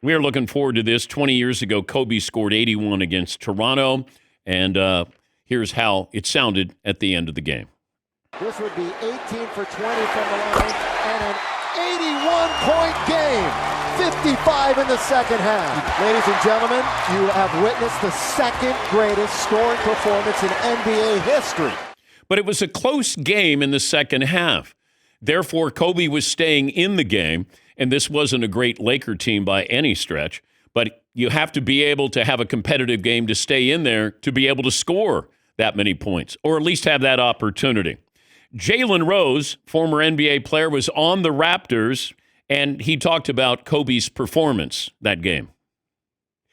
We are looking forward to this. 20 years ago, Kobe scored 81 against Toronto, and here's how it sounded at the end of the game. This would be 18 for 20 from the line and an 81-point game. 55 in the second half. Ladies and gentlemen, you have witnessed the second greatest scoring performance in NBA history. But it was a close game in the second half. Therefore, Kobe was staying in the game, and this wasn't a great Laker team by any stretch, but you have to be able to have a competitive game to stay in there to be able to score that many points, or at least have that opportunity. Jalen Rose, former NBA player, was on the Raptors, and he talked about Kobe's performance that game.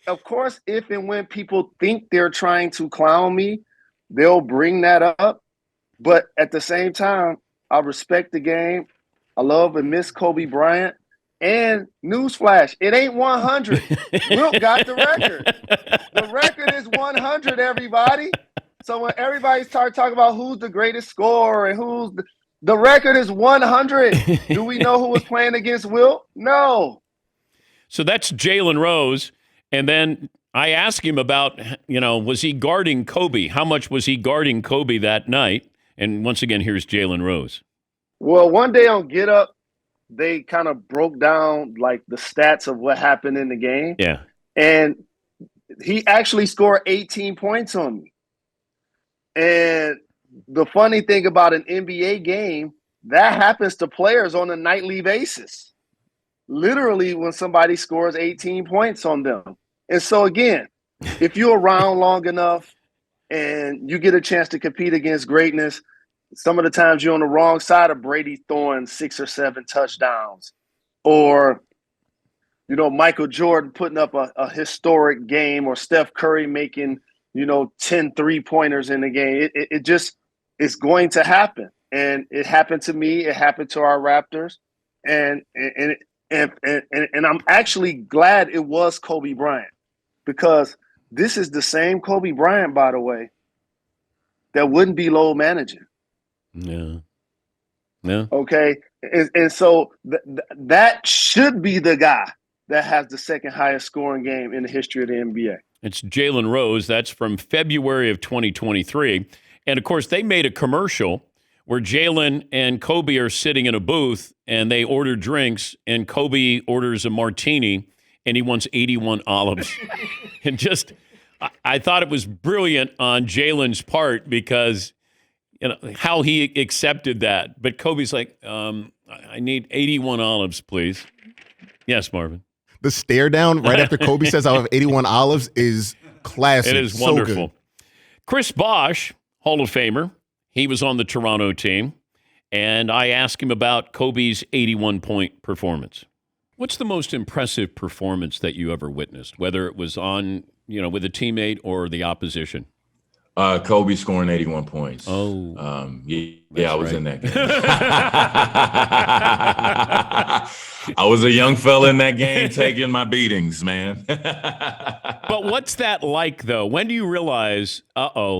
Of course, if and when people think they're trying to clown me, they'll bring that up. But at the same time, I respect the game. I love and miss Kobe Bryant. And newsflash, it ain't 100. Wilt got the record. The record is 100, everybody. So when everybody starts talking about who's the greatest scorer and who's the record is 100. Do we know who was playing against Wilt? No. So that's Jalen Rose. And then I asked him about, was he guarding Kobe? How much was he guarding Kobe that night? And once again, here's Jalen Rose. Well, one day on Get Up, they kind of broke down like the stats of what happened in the game. Yeah. And he actually scored 18 points on me. And the funny thing about an NBA game, that happens to players on a nightly basis. Literally when somebody scores 18 points on them. And so again, if you're around long enough and you get a chance to compete against greatness, some of the times you're on the wrong side of Brady throwing 6 or 7 touchdowns, or, Michael Jordan putting up a historic game, or Steph Curry making, 10 3-pointers in the game. It just is going to happen. And it happened to me. It happened to our Raptors. And I'm actually glad it was Kobe Bryant, because this is the same Kobe Bryant, by the way, that wouldn't be low managing. Yeah. Yeah. Okay. And so that should be the guy that has the second highest scoring game in the history of the NBA. It's Jalen Rose. That's from February of 2023. And, of course, they made a commercial where Jalen and Kobe are sitting in a booth and they order drinks, and Kobe orders a martini and he wants 81 olives. And I thought it was brilliant on Jalen's part, because how he accepted that. But Kobe's like, I need 81 olives, please. Yes, Marvin. The stare down right after Kobe says I have 81 olives is classic. It is wonderful. Chris Bosh, Hall of Famer, he was on the Toronto team, and I asked him about Kobe's 81-point performance. What's the most impressive performance that you ever witnessed, whether it was on, with a teammate or the opposition? Kobe scoring 81 points. Oh. I was in that game. I was a young fella in that game taking my beatings, man. But what's that like, though? When do you realize,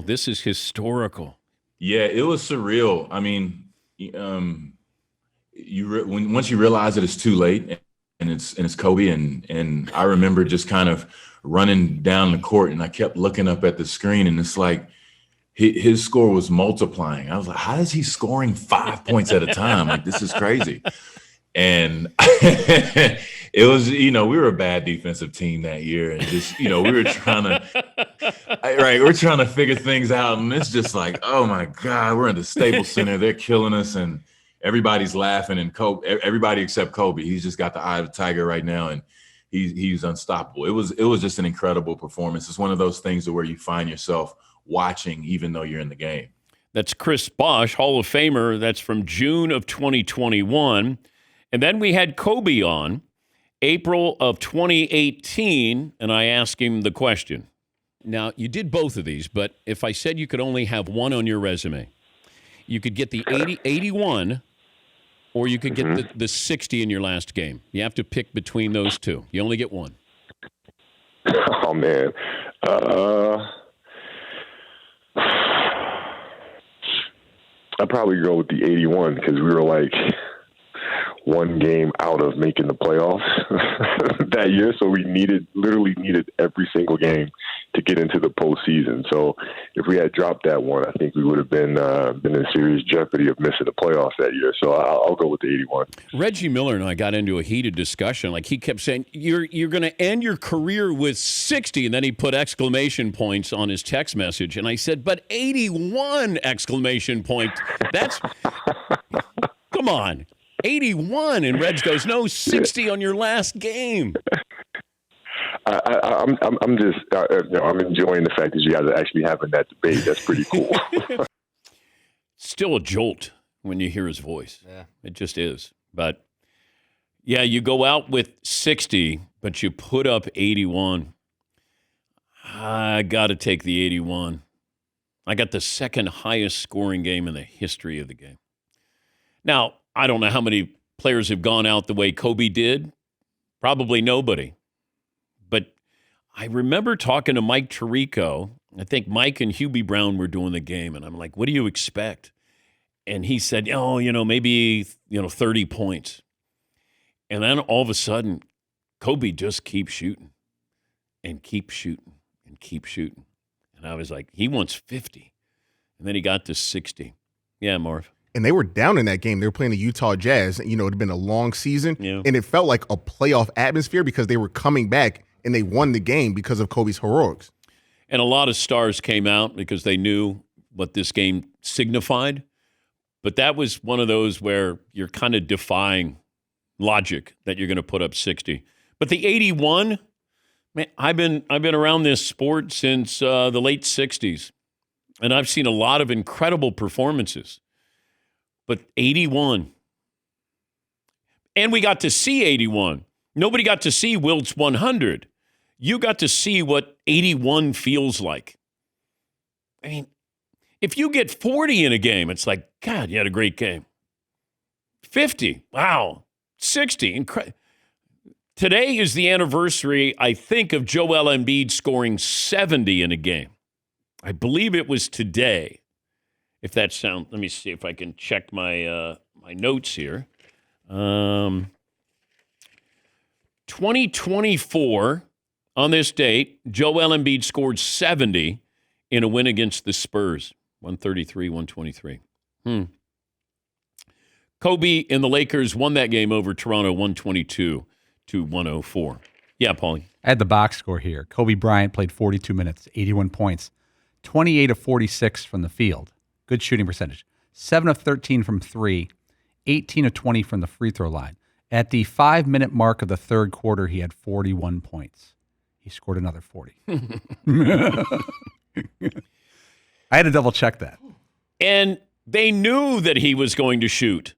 this is historical? Yeah, it was surreal. I mean, once you realize that it's too late and it's Kobe, and I remember just kind of running down the court, and I kept looking up at the screen, and it's like his score was multiplying. I was like, how is he scoring 5 points at a time? Like, this is crazy. And it was, we were a bad defensive team that year, and just, we were trying to figure things out, and it's just like, oh my God, we're in the Staples Center, they're killing us, and everybody's laughing, and everybody except Kobe, he's just got the eye of the tiger right now, and he's unstoppable. It was just an incredible performance. It's one of those things where you find yourself watching even though you're in the game. That's Chris Bosh, Hall of Famer. That's from June of 2021. And then we had Kobe on April of 2018, and I asked him the question. Now, you did both of these, but if I said you could only have one on your resume, you could get the 81, or you could get the 60 in your last game. You have to pick between those two. You only get one. Oh, man. I'd probably go with the 81, because we were like one game out of making the playoffs that year. So we literally needed every single game to get into the postseason. So if we had dropped that one, I think we would have been in serious jeopardy of missing the playoffs that year. So I'll go with the 81. Reggie Miller and I got into a heated discussion. Like, he kept saying, you're going to end your career with 60, and then he put exclamation points on his text message. And I said, but 81 exclamation point. That's come on. 81, and Reg goes, no, 60 on your last game. I'm just I'm enjoying the fact that you guys are actually having that debate. That's pretty cool. Still a jolt when you hear his voice. Yeah, it just is. But yeah, you go out with 60, but you put up 81. I got to take the 81. I got the second highest scoring game in the history of the game. Now, I don't know how many players have gone out the way Kobe did. Probably nobody. But I remember talking to Mike Tirico. I think Mike and Hubie Brown were doing the game, and I'm like, what do you expect? And he said, maybe 30 points. And then all of a sudden, Kobe just keeps shooting and keep shooting and keep shooting. And I was like, he wants 50. And then he got to 60. Yeah, Marv. And they were down in that game. They were playing the Utah Jazz. It had been a long season. Yeah. And it felt like a playoff atmosphere because they were coming back and they won the game because of Kobe's heroics. And a lot of stars came out because they knew what this game signified. But that was one of those where you're kind of defying logic that you're going to put up 60. But the 81, man, I've been around this sport since the late 60s. And I've seen a lot of incredible performances. But 81. And we got to see 81. Nobody got to see Wilt's 100. You got to see what 81 feels like. I mean, if you get 40 in a game, it's like, God, you had a great game. 50, wow. 60, Today is the anniversary, I think, of Joel Embiid scoring 70 in a game. I believe it was today. If that sounds, let me see if I can check my my notes here. 2024, on this date, Joel Embiid scored 70 in a win against the Spurs, 133-123. Kobe and the Lakers won that game over Toronto, 122-104. Yeah, Paulie. I had the box score here. Kobe Bryant played 42 minutes, 81 points, 28 of 46 from the field. Good shooting percentage. 7 of 13 from 3, 18 of 20 from the free throw line. At the 5-minute mark of the third quarter, he had 41 points. He scored another 40. I had to double check that. And they knew that he was going to shoot.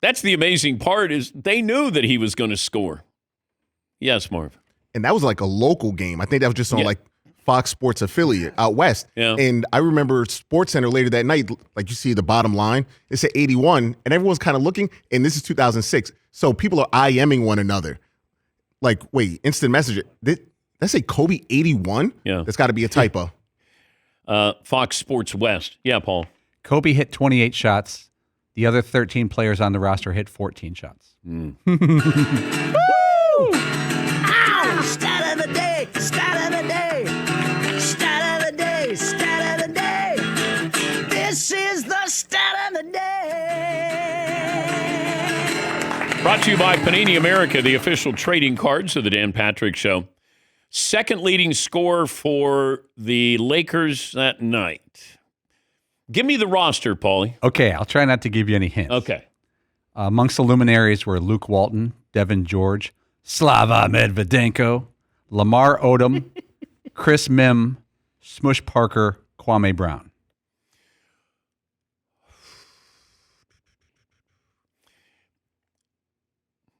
That's the amazing part, is they knew that he was going to score. Yes, Marv. And that was like a local game. I think that was just on like Fox Sports affiliate out west. Yeah. And I remember SportsCenter later that night, like you see the bottom line, it said 81, and everyone's kind of looking, and this is 2006. So people are IMing one another. Like, wait, instant message. Did that say Kobe 81? Yeah. That's got to be a typo. Fox Sports West. Yeah, Paul. Kobe hit 28 shots. The other 13 players on the roster hit 14 shots. Ow! Stat of the day! Stat of the day! Stat of the day! Stat of the day! This is the stat of the day! Brought to you by Panini America, the official trading cards of the Dan Patrick Show. Second leading scorer for the Lakers that night. Give me the roster, Paulie. Okay, I'll try not to give you any hints. Okay. Amongst the luminaries were Luke Walton, Devin George, Slava Medvedenko, Lamar Odom, Chris Mim, Smush Parker, Kwame Brown.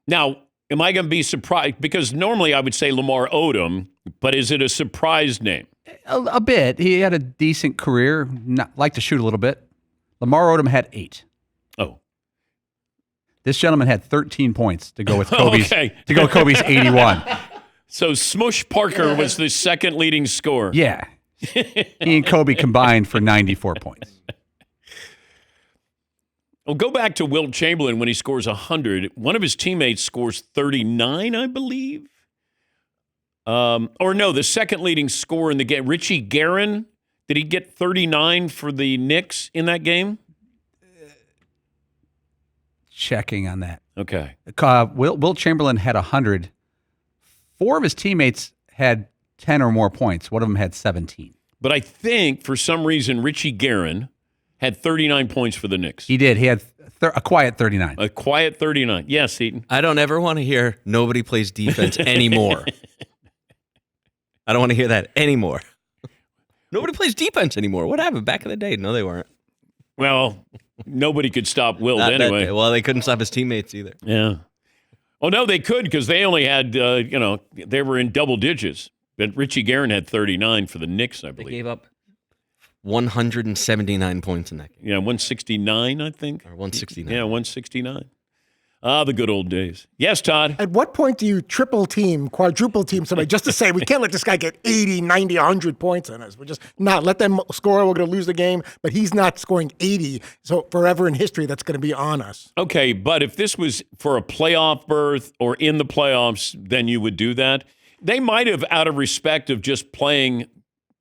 Now, am I going to be surprised? Because normally I would say Lamar Odom, but is it a surprise name? A bit. He had a decent career, liked to shoot a little bit. Lamar Odom had 8. Oh. This gentleman had 13 points to go with Kobe's, Okay. to go with Kobe's 81. So Smush Parker was the second leading scorer. Yeah. He and Kobe combined for 94 points. Well, go back to Wilt Chamberlain when he scores 100. One of his teammates scores 39, I believe. Or no, the second leading scorer in the game, Richie Guerin. Did he get 39 for the Knicks in that game? Checking on that. Okay. Wilt Chamberlain had 100. 4 of his teammates had 10 or more points. One of them had 17. But I think for some reason Richie Guerin had 39 points for the Knicks. He did. He had a quiet 39. A quiet 39. Yes, Eaton. I don't ever want to hear nobody plays defense anymore. I don't want to hear that anymore. Nobody plays defense anymore. What happened back in the day? No, they weren't. Well, nobody could stop Wilt anyway. Well, they couldn't stop his teammates either. Yeah. Oh, no, they could because they only had, they were in double digits. But Richie Guerin had 39 for the Knicks, I They believe. gave up 179 points in that game. Yeah, 169, I think. Or 169. Yeah, 169. Ah, the good old days. Yes, Todd. At what point do you triple team, quadruple team somebody just to say, we can't let this guy get 80, 90, 100 points on us? We're just not. Let them score. We're going to lose the game. But he's not scoring 80. So forever in history, that's going to be on us. Okay, but if this was for a playoff berth or in the playoffs, then you would do that. They might have, out of respect of just playing,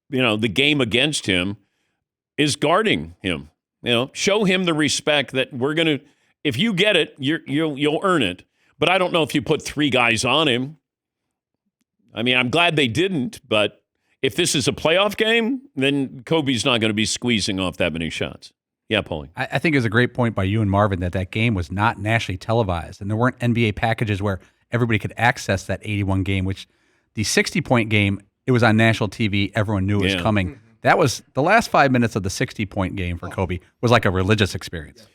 the game against him, is guarding him. Show him the respect that we're going to. If you get it, you'll earn it. But I don't know if you put 3 guys on him. I mean, I'm glad they didn't. But if this is a playoff game, then Kobe's not going to be squeezing off that many shots. Yeah, Paulie. I think it was a great point by you and Marvin that game was not nationally televised, and there weren't NBA packages where everybody could access that 81 game, which the 60-point game, it was on national TV. Everyone knew it was coming. That was the last 5 minutes of the 60-point game for Kobe was like a religious experience.